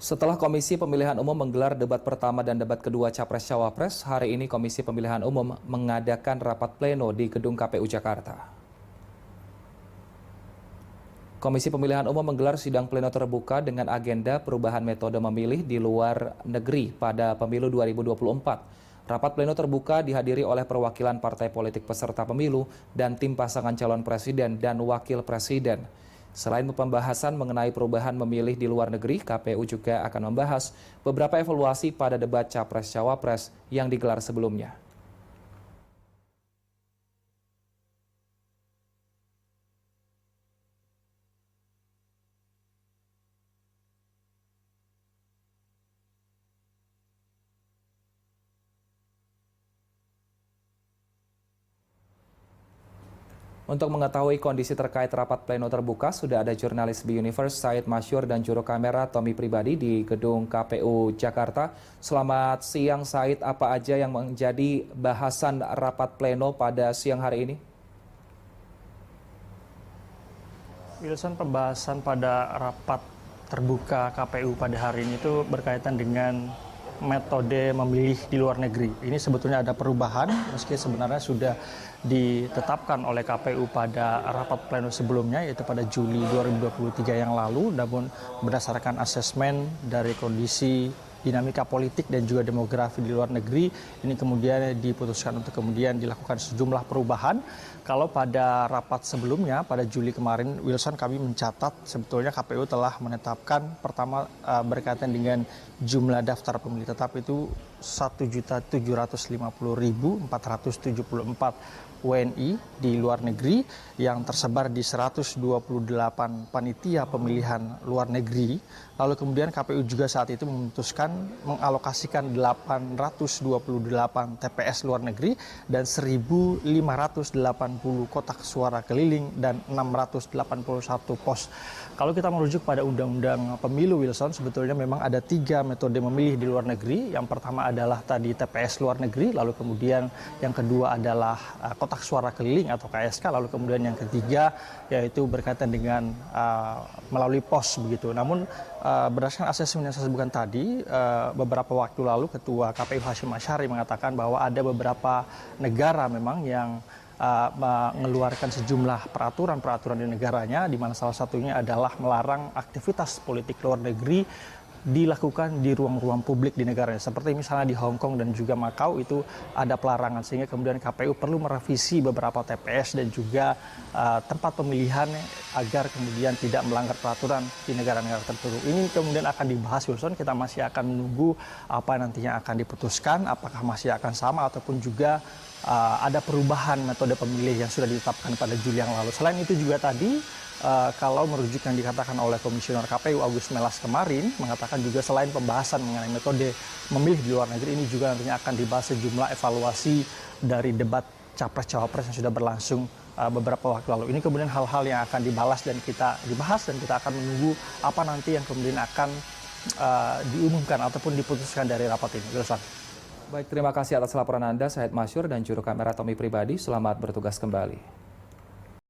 Setelah Komisi Pemilihan Umum menggelar debat pertama dan debat kedua Capres-Cawapres, hari ini Komisi Pemilihan Umum mengadakan rapat pleno di Gedung KPU Jakarta. Komisi Pemilihan Umum menggelar sidang pleno terbuka dengan agenda perubahan metode memilih di luar negeri pada pemilu 2024. Rapat pleno terbuka dihadiri oleh perwakilan partai politik peserta pemilu dan tim pasangan calon presiden dan wakil presiden. Selain pembahasan mengenai perubahan memilih di luar negeri, KPU juga akan membahas beberapa evaluasi pada debat Capres-Cawapres yang digelar sebelumnya. Untuk mengetahui kondisi terkait rapat pleno terbuka, sudah ada jurnalis B-Universe Said Masyur dan juru kamera Tommy Pribadi di Gedung KPU Jakarta. Selamat siang Said, apa aja yang menjadi bahasan rapat pleno pada siang hari ini? Wilson, pembahasan pada rapat terbuka KPU pada hari ini itu berkaitan dengan metode memilih di luar negeri. Ini sebetulnya ada perubahan, meski sebenarnya sudah ditetapkan oleh KPU pada rapat pleno sebelumnya, yaitu pada Juli 2023 yang lalu, namun berdasarkan asesmen dari kondisi dinamika politik dan juga demografi di luar negeri, ini kemudian diputuskan untuk kemudian dilakukan sejumlah perubahan. Kalau pada rapat sebelumnya, pada Juli kemarin, Wilson, kami mencatat sebetulnya KPU telah menetapkan pertama berkaitan dengan jumlah daftar pemilih tetap itu 1.750.474 WNI di luar negeri yang tersebar di 128 panitia pemilihan luar negeri. Lalu kemudian KPU juga saat itu memutuskan mengalokasikan 828 TPS luar negeri dan 1.580 kotak suara keliling dan 681 pos. Kalau kita merujuk pada Undang-Undang Pemilu, Wilson, sebetulnya memang ada 3 metode memilih di luar negeri. Yang pertama adalah tadi TPS luar negeri, lalu kemudian yang kedua adalah kotak suara keliling atau KSK, lalu kemudian yang ketiga yaitu berkaitan dengan melalui pos begitu. Namun berdasarkan asesmen yang saya sebutkan tadi, beberapa waktu lalu Ketua KPU Hashim Asyari mengatakan bahwa ada beberapa negara memang yang mengeluarkan sejumlah peraturan-peraturan di negaranya, di mana salah satunya adalah melarang aktivitas politik luar negeri dilakukan di ruang-ruang publik di negaranya. Seperti misalnya di Hong Kong dan juga Makau itu ada pelarangan, sehingga kemudian KPU perlu merevisi beberapa TPS dan juga tempat pemilihan agar kemudian tidak melanggar peraturan di negara-negara tertentu. Ini kemudian akan dibahas, Wilson. Kita masih akan menunggu apa nantinya akan diputuskan, apakah masih akan sama ataupun juga ada perubahan metode pemilih yang sudah ditetapkan pada Juli yang lalu. Selain itu juga tadi, kalau merujuk yang dikatakan oleh Komisioner KPU Agus Melas kemarin, mengatakan juga selain pembahasan mengenai metode memilih di luar negeri, ini juga nantinya akan dibahas sejumlah evaluasi dari debat Capres-Cawapres yang sudah berlangsung beberapa waktu lalu. Ini kemudian hal-hal yang akan dibahas dan kita akan menunggu apa nanti yang kemudian akan diumumkan ataupun diputuskan dari rapat ini. Wilson. Baik, terima kasih atas laporan Anda, Said Masyur dan juru kamera Tommy Pribadi. Selamat bertugas kembali.